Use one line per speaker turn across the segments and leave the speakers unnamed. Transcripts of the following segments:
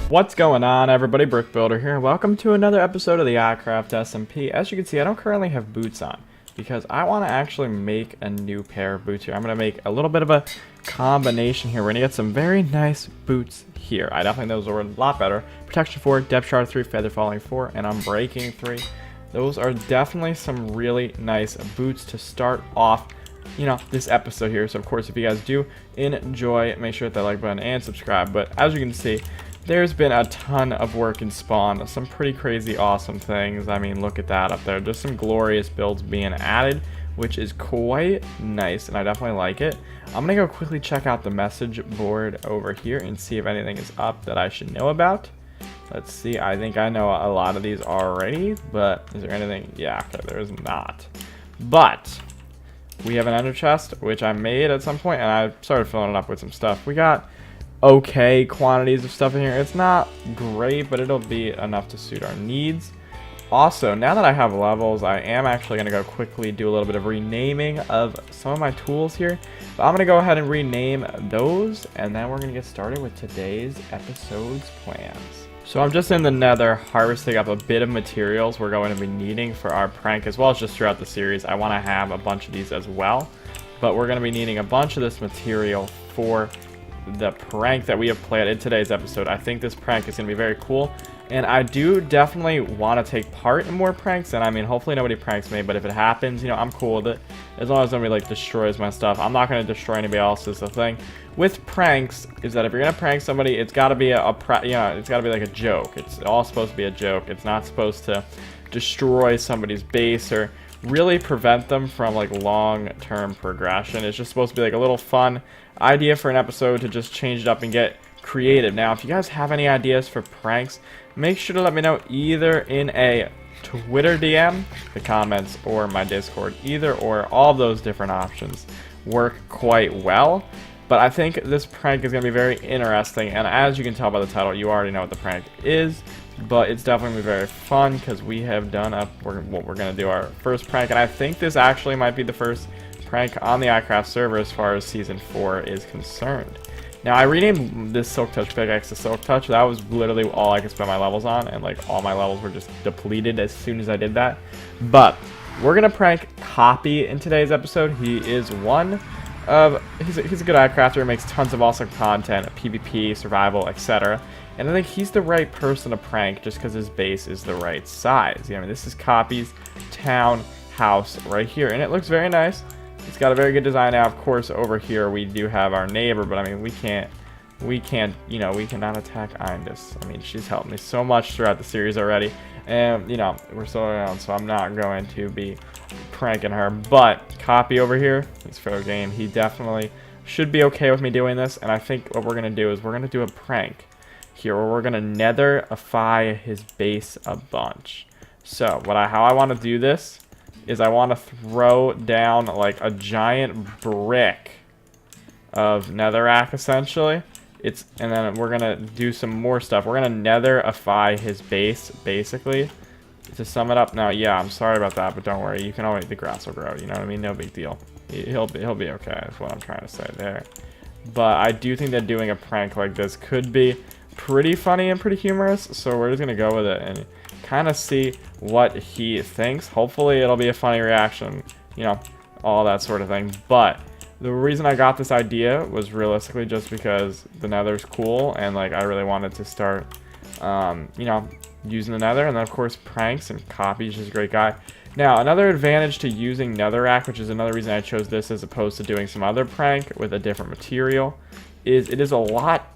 What's going on, everybody? Brick Builder here. Welcome to another episode of the iCraft SMP. As you can see, I don't currently have boots on because I want to actually make a new pair of boots here. I'm going to make a little bit of a combination here. We're going to get some very nice boots here. I definitely know those are a lot better. Protection 4, Depth Shard 3, Feather Falling 4, and Unbreaking 3. Those are definitely some really nice boots to start off, this episode here. So, of course, if you guys do enjoy, make sure to hit that like button and subscribe. But as you can see, there's been a ton of work in Spawn, some pretty crazy awesome things. I mean, look at that up there. Just some glorious builds being added, which is quite nice, and I definitely like it. I'm going to go quickly check out the message board over here and see if anything is up that I should know about. Let's see. I think I know a lot of these already, but is there anything? Yeah, okay, there is not. But we have an ender chest, which I made at some point, and I started filling it up with some stuff. We got okay quantities of stuff in here. It's not great, but it'll be enough to suit our needs. Also, now that I have levels, I am actually going to go quickly do a little bit of renaming of some of my tools here. But I'm going to go ahead and rename those, and then we're going to get started with today's episode's plans. So I'm just in the Nether harvesting up a bit of materials we're going to be needing for our prank, as well as just throughout the series. I want to have a bunch of these as well, but we're going to be needing a bunch of this material for the prank that we have planned in today's episode. I think this prank is going to be very cool, and I do definitely want to take part in more pranks. And I mean, hopefully nobody pranks me, but if it happens, I'm cool with it, as long as nobody like destroys my stuff. I'm not going to destroy anybody else's. The thing with pranks is that if you're going to prank somebody, it's got to be it's got to be like a joke. It's all supposed to be a joke. It's not supposed to destroy somebody's base or really prevent them from like long-term progression. It's just supposed to be like a little fun idea for an episode to just change it up and get creative. Now, if you guys have any ideas for pranks, make sure to let me know either in a Twitter DM, the comments, or my Discord. Either or, all of those different options work quite well. But I think this prank is going to be very interesting, and as you can tell by the title, you already know what the prank is. But it's definitely very fun because we have done what we're going to do, our first prank, and I think this actually might be the first prank on the iCraft server as far as Season 4 is concerned. Now, I renamed this Silk Touch pickaxe to Silk Touch. That was literally all I could spend my levels on, and like all my levels were just depleted as soon as I did that. But we're going to prank Copy in today's episode. He is he's a good iCrafter, makes tons of awesome content, PvP, survival, etc. And I think he's the right person to prank just because his base is the right size. I mean, this is Copy's town house right here, and it looks very nice. It's got a very good design. Now, of course, over here we do have our neighbor, but I mean, we cannot attack Indus. I mean, she's helped me so much throughout the series already, and we're still around, so I'm not going to be pranking her. But Copy over here, he's fair game. He definitely should be okay with me doing this, and I think what we're gonna do is we're gonna do a prank here where we're gonna netherify his base a bunch. So how I want to do this is I want to throw down like a giant brick of netherrack essentially. And then we're gonna do some more stuff. We're gonna netherify his base basically. To sum it up, now, yeah, I'm sorry about that, but don't worry. You can always, the grass will grow. You know what I mean? No big deal. He'll be okay. That's what I'm trying to say there. But I do think that doing a prank like this could be pretty funny and pretty humorous. So we're just gonna go with it and kind of see what he thinks. Hopefully it'll be a funny reaction, all that sort of thing. But the reason I got this idea was realistically just because the nether's cool, and like I really wanted to start using the nether, and then of course pranks, and Copy's just a great guy. Now, another advantage to using netherrack, which is another reason I chose this as opposed to doing some other prank with a different material, is it is a lot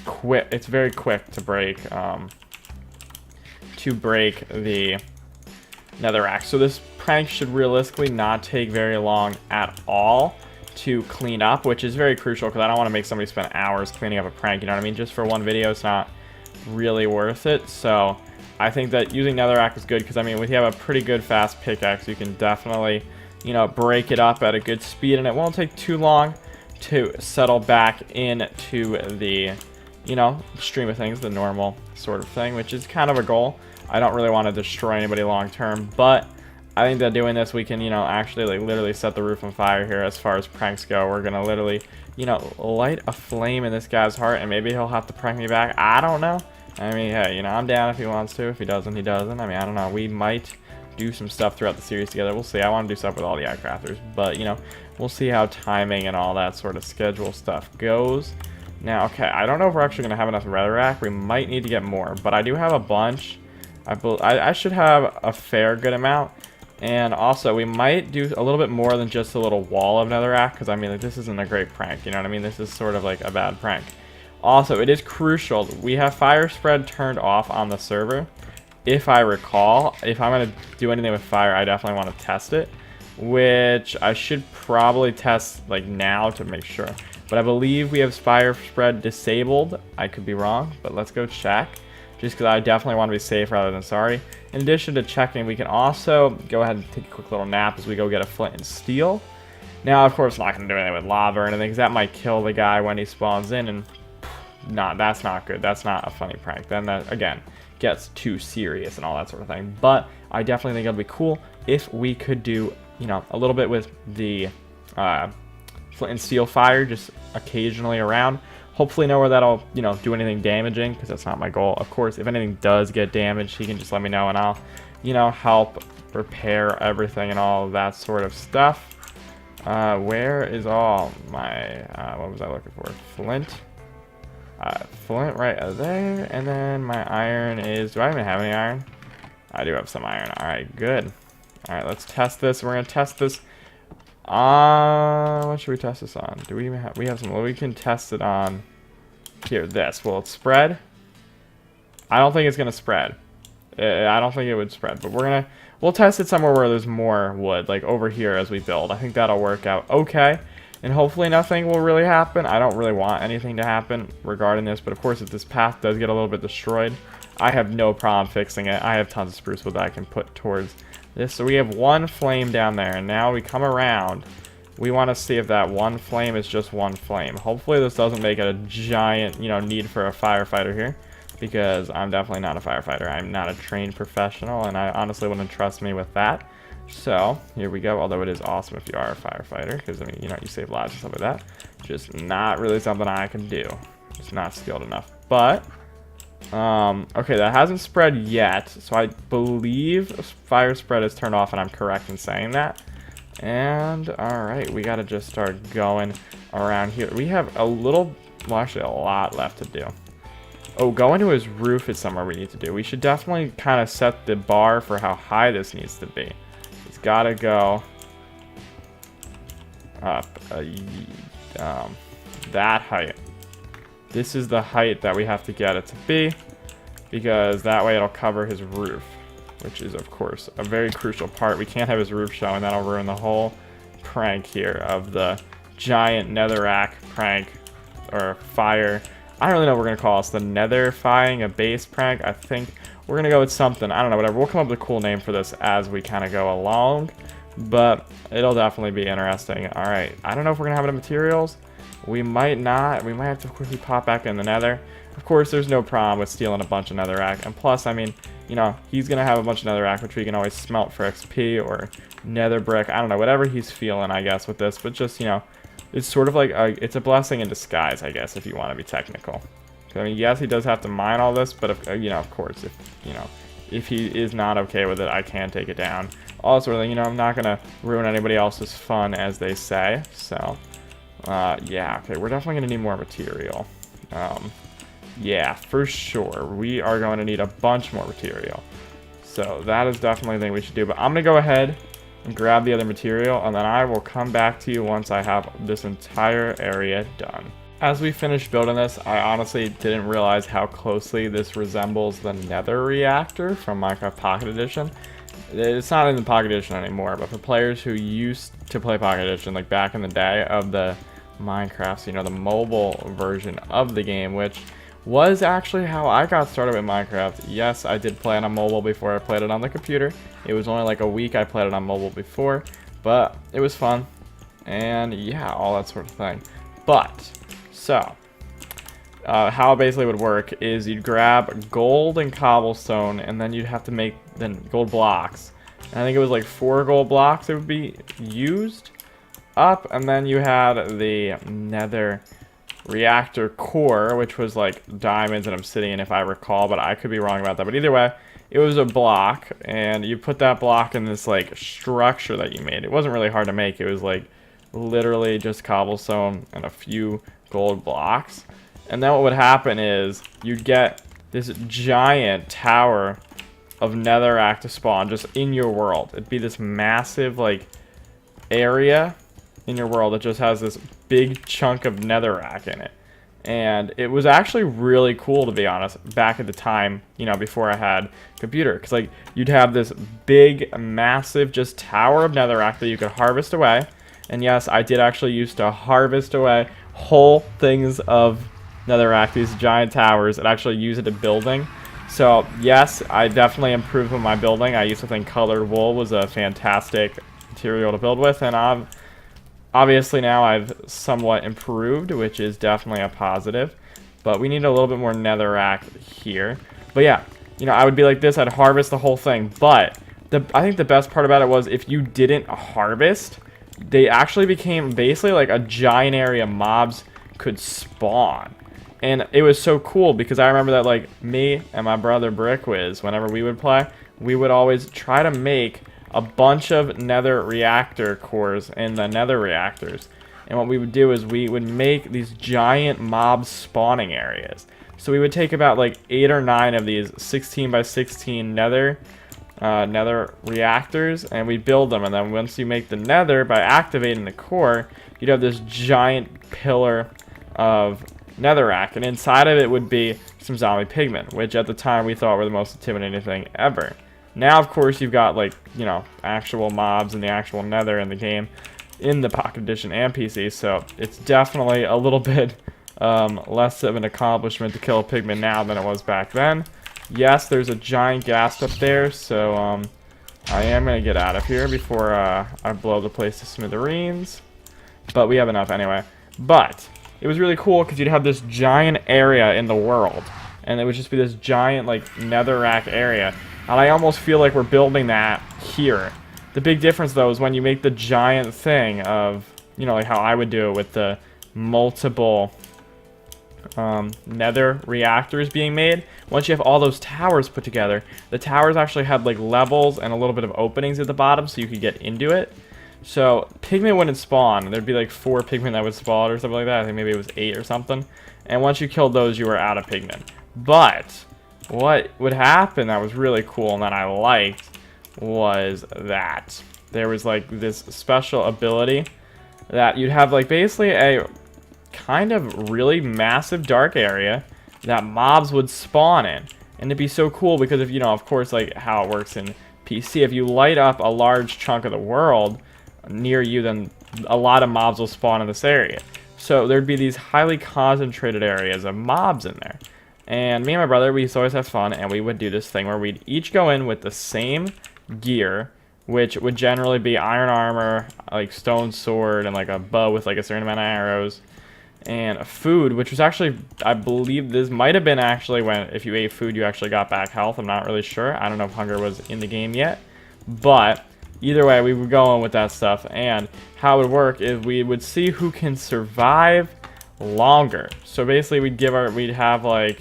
quick. It's very quick to break the netherrack. So this prank should realistically not take very long at all to clean up, which is very crucial because I don't want to make somebody spend hours cleaning up a prank, you know what I mean? Just for one video, it's not really worth it. So I think that using netherrack is good because, I mean, if you have a pretty good fast pickaxe, you can definitely, break it up at a good speed, and it won't take too long to settle back into the, stream of things, the normal sort of thing, which is kind of a goal. I don't really want to destroy anybody long term, but I think that doing this, we can, actually like literally set the roof on fire here as far as pranks go. We're going to literally, light a flame in this guy's heart, and maybe he'll have to prank me back. I don't know. I mean, hey, you know, I'm down if he wants to. If he doesn't, he doesn't. I mean, I don't know. We might do some stuff throughout the series together. We'll see. I want to do stuff with all the iCrafters, but, you know, we'll see how timing and all that sort of schedule stuff goes. Now, okay, I don't know if we're actually going to have enough netherrack. We might need to get more, but I do have a bunch. I should have a fair good amount. And also, we might do a little bit more than just a little wall of netherrack, because, I mean, like, this isn't a great prank, you know what I mean? This is sort of like a bad prank. Also, it is crucial. We have fire spread turned off on the server. If I recall, if I'm going to do anything with fire, I definitely want to test it, which I should probably test, like, now to make sure. But I believe we have fire spread disabled. I could be wrong, but let's go check. Just because I definitely want to be safe rather than sorry. In addition to checking, we can also go ahead and take a quick little nap as we go get a flint and steel. Now, of course, I'm not going to do anything with lava or anything, because that might kill the guy when he spawns in, and that's not good. That's not a funny prank. Then that, again, gets too serious and all that sort of thing. But I definitely think it'll be cool if we could do, you know, a little bit with the flint and steel fire just occasionally around. Hopefully nowhere that'll, you know, do anything damaging, because that's not my goal. Of course, if anything does get damaged, he can just let me know and I'll, you know, help repair everything and all of that sort of stuff. Where is all my, what was I looking for? Flint. Flint right there, and then my iron is, do I even have any iron? I do have some iron. Alright, good. Alright, let's test this. We're going to test this. What should we test this on? Do we even have, we have some, well, we can test it on, here, this. Will it spread? I don't think it's going to spread. I don't think it would spread, but we'll test it somewhere where there's more wood, like over here as we build. I think that'll work out okay. And hopefully nothing will really happen. I don't really want anything to happen regarding this, but of course if this path does get a little bit destroyed, I have no problem fixing it. I have tons of spruce wood that I can put towards this. So we have one flame down there, and now we come around. We want to see if that one flame is just one flame. Hopefully this doesn't make it a giant, you know, need for a firefighter here, because I'm definitely not a firefighter. I'm not a trained professional, and I honestly wouldn't trust me with that. So, here we go, although it is awesome if you are a firefighter, because, I mean, you know, you save lives and stuff like that. Just not really something I can do. Just not skilled enough. But, okay, that hasn't spread yet, so I believe fire spread is turned off, and I'm correct in saying that. And, alright, we gotta just start going around here. We have a little, well, actually a lot left to do. Oh, going to his roof is somewhere we need to do. We should definitely kind of set the bar for how high this needs to be. Gotta go up that height. This is the height that we have to get it to be, because that way it'll cover his roof, which is of course a very crucial part. We can't have his roof showing. That'll ruin the whole prank here of the giant netherrack prank, or fire. I don't really know what we're gonna call this, the netherifying a base prank. I think we're going to go with something. I don't know, whatever. We'll come up with a cool name for this as we kind of go along. But it'll definitely be interesting. Alright, I don't know if we're going to have enough materials. We might not. We might have to quickly pop back in the nether. Of course, there's no problem with stealing a bunch of netherrack. And plus, I mean, you know, he's going to have a bunch of netherrack, which we can always smelt for XP or nether brick. I don't know, whatever he's feeling, I guess, with this. But just, you know, it's sort of like, it's a blessing in disguise, I guess, if you want to be technical. I mean, yes, he does have to mine all this, but if, you know, of course, if he is not okay with it, I can take it down. Also, you know, I'm not gonna ruin anybody else's fun, as they say. So, yeah, okay, we're definitely gonna need more material. Yeah, for sure, we are going to need a bunch more material. So that is definitely a thing we should do. But I'm gonna go ahead and grab the other material, and then I will come back to you once I have this entire area done. As we finish building this, I honestly didn't realize how closely this resembles the Nether reactor from Minecraft Pocket Edition. It's not in the Pocket Edition anymore, but for players who used to play Pocket Edition, like back in the day of the Minecraft, you know, the mobile version of the game, which was actually how I got started with Minecraft. Yes, I did play it on mobile before I played it on the computer. It was only like a week I played it on mobile before, but it was fun. And yeah, all that sort of thing. But so, how it basically would work is you'd grab gold and cobblestone, and then you'd have to make gold blocks. And I think it was like 4 gold blocks that would be used up, and then you had the nether reactor core, which was like diamonds and obsidian if I recall, but I could be wrong about that. But either way, it was a block, and you put that block in this like structure that you made. It wasn't really hard to make. It was like literally just cobblestone and a few gold blocks. And then what would happen is you'd get this giant tower of netherrack to spawn just in your world. It'd be this massive like area in your world that just has this big chunk of netherrack in it. And it was actually really cool, to be honest, back at the time, you know, before I had a computer. Because, like, you'd have this big, massive, just tower of netherrack that you could harvest away. And yes, I did actually used to harvest away whole things of netherrack, these giant towers, and actually use it in building. So, yes, I definitely improved with my building. I used to think colored wool was a fantastic material to build with, and obviously now I've somewhat improved, which is definitely a positive. But we need a little bit more netherrack here. But yeah, you know, I would be like this. I'd harvest the whole thing. But I think the best part about it was if you didn't harvest, they actually became basically like a giant area mobs could spawn. And it was so cool because I remember that like me and my brother Brickwiz, whenever we would play, we would always try to make a bunch of nether reactor cores in the nether reactors. And what we would do is we would make these giant mob spawning areas. So we would take about like 8 or 9 of these 16 by 16 nether reactors, and we'd build them. And then once you make the nether, by activating the core, you'd have this giant pillar of netherrack. And inside of it would be some zombie pigmen, which at the time we thought were the most intimidating thing ever. Now, of course, you've got, like, you know, actual mobs and the actual nether in the game in the Pocket Edition and PC, so it's definitely a little bit less of an accomplishment to kill a pigman now than it was back then. Yes, there's a giant ghast up there, so I am going to get out of here before I blow the place to smithereens. But we have enough anyway. But it was really cool because you'd have this giant area in the world, and it would just be this giant, like, netherrack area. And I almost feel like we're building that here. The big difference, though, is when you make the giant thing of, you know, like how I would do it with the multiple nether reactors being made. Once you have all those towers put together, the towers actually had, like, levels and a little bit of openings at the bottom so you could get into it. So pigmen wouldn't spawn. There'd be, like, 4 pigmen that would spawn or something like that. I think maybe it was 8 or something. And once you killed those, you were out of pigmen. But what would happen that was really cool and that I liked was that there was like this special ability that you'd have like basically a kind of really massive dark area that mobs would spawn in. And it'd be so cool because if, you know, of course, like how it works in PC, if you light up a large chunk of the world near you, then a lot of mobs will spawn in this area. So there'd be these highly concentrated areas of mobs in there. And me and my brother, we used to always have fun, and we would do this thing where we'd each go in with the same gear, which would generally be iron armor, like stone sword, and like a bow with like a certain amount of arrows, and food, which was actually, I believe this might have been actually when, if you ate food, you actually got back health. I'm not really sure. I don't know if hunger was in the game yet, but either way, we would go in with that stuff, and how it would work is we would see who can survive longer. So basically, we'd have like,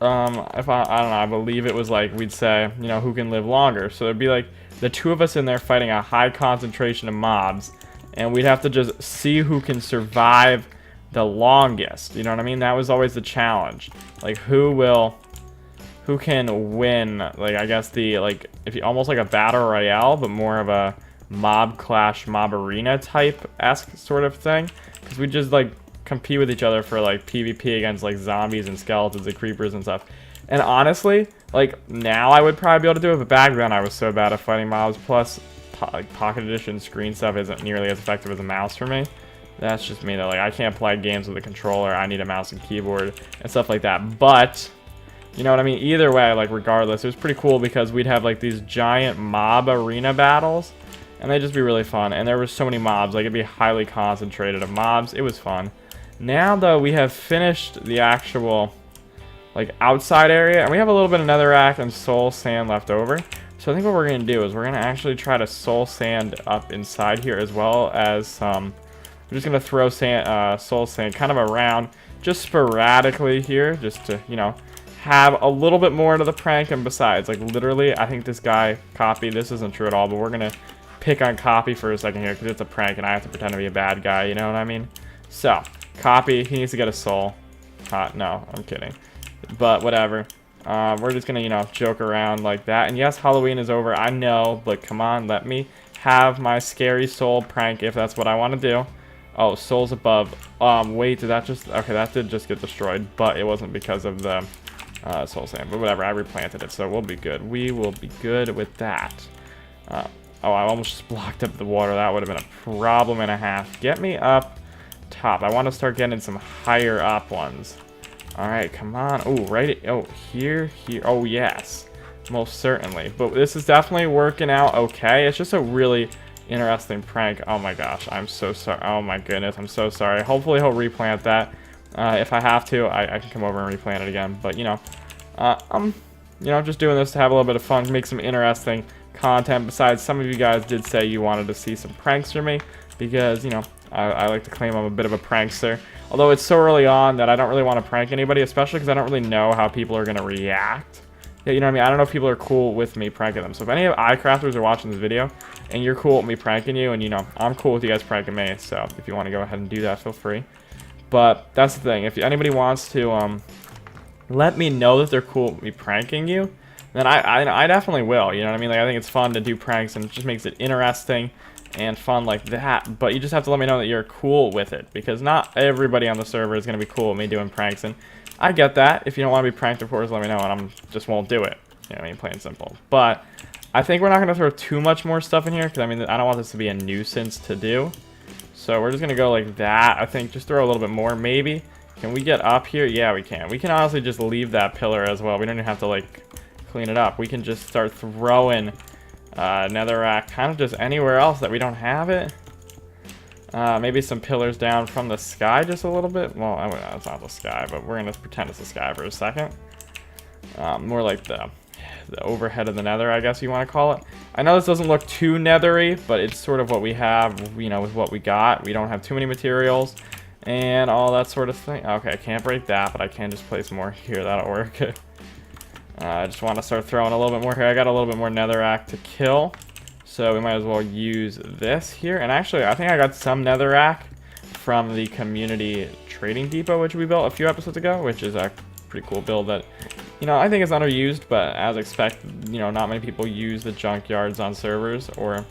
I don't know, I believe it was like, we'd say, you know, who can live longer. So it'd be like the 2 of us in there fighting a high concentration of mobs, and we'd have to just see who can survive the longest. You know what I mean? That was always the challenge. Like, who can win, like, I guess if you, almost like a battle royale, but more of a mob clash, mob arena type-esque sort of thing. Because we just, like, compete with each other for like PvP against like zombies and skeletons and creepers and stuff. And honestly, like now I would probably be able to do it, but back then I was so bad at fighting mobs. Plus, like Pocket Edition screen stuff isn't nearly as effective as a mouse for me. That's just me though. Like I can't play games with a controller. I need a mouse and keyboard and stuff like that. But you know what I mean? Either way, like regardless, it was pretty cool because we'd have like these giant mob arena battles, and they'd just be really fun. And there were so many mobs, like it'd be highly concentrated of mobs. It was fun. Now, though, we have finished the actual, like, outside area, and we have a little bit of netherrack and soul sand left over. So I think what we're going to do is we're going to actually try to soul sand up inside here, as well as some I'm just gonna throw sand, soul sand kind of around just sporadically here, just to, you know, have a little bit more to the prank. And besides, like, literally, I think this guy Copy, this isn't true at all, but we're gonna pick on Copy for a second here because it's a prank and I have to pretend to be a bad guy, you know what I mean? So Copy, he needs to get a soul. No, I'm kidding, but whatever. We're just gonna, you know, joke around like that. And yes, Halloween is over, I know, but come on, let me have my scary soul prank if that's what I want to do. Oh, souls above. Wait, did that just... Okay, that did just get destroyed, but it wasn't because of the soul sand. But whatever, I replanted it, so we'll be good. We will be good with that. Oh, I almost just blocked up the water. That would have been a problem and a half. Get me up top. I want to start getting some higher up ones. All right, come on. Oh, right. Oh, here. Oh, yes. Most certainly. But this is definitely working out okay. It's just a really interesting prank. Oh my gosh, I'm so sorry. Oh my goodness, I'm so sorry. Hopefully he'll replant that. If I have to, I can come over and replant it again. But you know, I'm just doing this to have a little bit of fun, make some interesting content. Besides, some of you guys did say you wanted to see some pranks from me because, you know, I like to claim I'm a bit of a prankster. Although it's so early on that I don't really want to prank anybody, especially because I don't really know how people are going to react. Yeah, you know what I mean? I don't know if people are cool with me pranking them. So if any of iCrafters are watching this video and you're cool with me pranking you, and you know, I'm cool with you guys pranking me, so if you want to go ahead and do that, feel free. But that's the thing. If anybody wants to let me know that they're cool with me pranking you, then I definitely will. You know what I mean? Like, I think it's fun to do pranks, and it just makes it interesting and fun like that. But you just have to let me know that you're cool with it, because not everybody on the server is going to be cool with me doing pranks. And I get that. If you don't want to be pranked, of course, let me know, and I'm just won't do it. You know what I mean? Plain and simple. But I think we're not going to throw too much more stuff in here, because I mean, I don't want this to be a nuisance to do. So we're just going to go like that. I think just throw a little bit more, maybe. Can we get up here? Yeah, we can. We can honestly just leave that pillar as well. We don't even have to, like, clean it up. We can just start throwing netherrack kind of just anywhere else that we don't have it. Maybe some pillars down from the sky just a little bit. Well, I mean, it's not the sky, but we're going to pretend it's the sky for a second. More like the overhead of the nether, I guess you want to call it. I know this doesn't look too nethery, but it's sort of what we have, you know, with what we got. We don't have too many materials and all that sort of thing. Okay, I can't break that, but I can just place more here. That'll work. I just want to start throwing a little bit more here. I got a little bit more netherrack to kill, so we might as well use this here. And actually, I think I got some netherrack from the community trading depot, which we built a few episodes ago, which is a pretty cool build that, you know, I think is underused, but as expected, you know, not many people use the junkyards on servers, or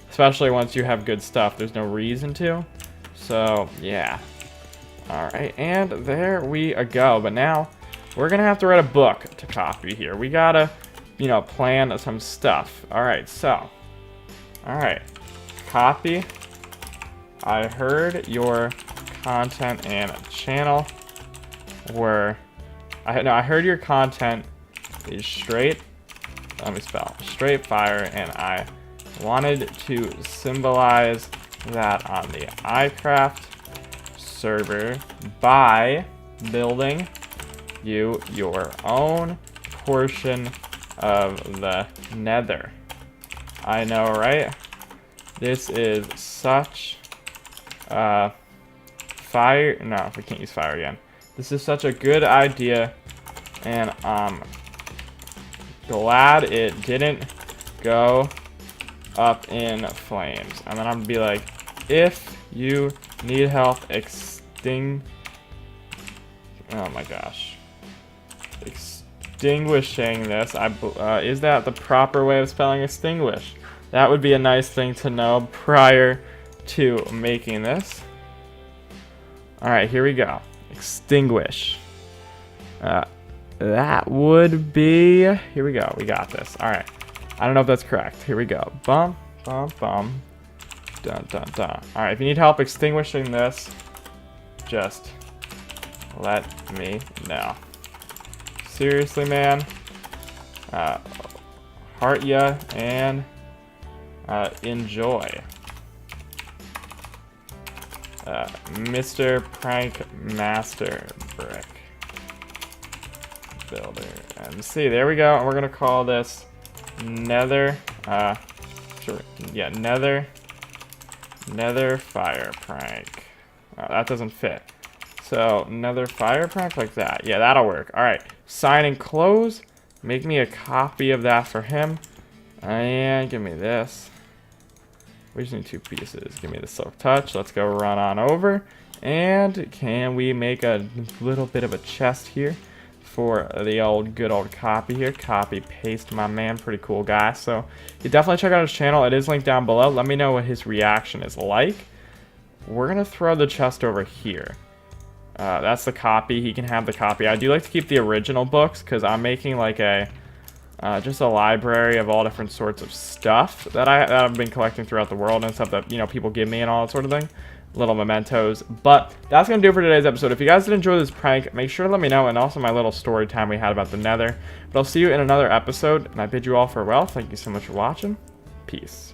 especially once you have good stuff, there's no reason to. So yeah. Alright, and there we go. But now we're gonna have to write a book to copy here. We gotta, you know, plan some stuff. Alright, so alright, copy. I heard your content and channel were I heard your content is straight, let me spell, straight fire, and I wanted to symbolize that on the iCraft server by building you your own portion of the nether. I know, right? This is such fire. No, we can't use fire again. This is such a good idea, and I'm glad it didn't go up in flames. And then I'm gonna be like, if you need help extinguishing this, is that the proper way of spelling extinguish? That would be a nice thing to know prior to making this. Alright, here we go. Extinguish. That would be... Here we go. We got this. Alright. I don't know if that's correct. Here we go. Bum, bum, bum. Dun, dun, dun. Alright, if you need help extinguishing this, just let me know. Seriously, man. Heart ya and enjoy. Mr. Prank Master Brick Builder. And see, there we go. And we're gonna call this Nether. Sure, yeah, Nether Nether fire prank. Oh, that doesn't fit. So, Nether fire prank like that. Yeah, that'll work. Alright, sign and close. Make me a copy of that for him. And give me this. We just need 2 pieces. Give me the silk touch. Let's go run on over. And can we make a little bit of a chest here for the good old copy here? Copy, paste, my man. Pretty cool guy. So you definitely check out his channel. It is linked down below. Let me know what his reaction is like. We're going to throw the chest over here. That's the copy. He can have the copy. I do like to keep the original books because I'm making like a just a library of all different sorts of stuff that I've been collecting throughout the world and stuff that, you know, people give me and all that sort of thing. Little mementos. But that's going to do it for today's episode. If you guys did enjoy this prank, make sure to let me know, and also my little story time we had about the Nether. But I'll see you in another episode, and I bid you all farewell. Thank you so much for watching. Peace.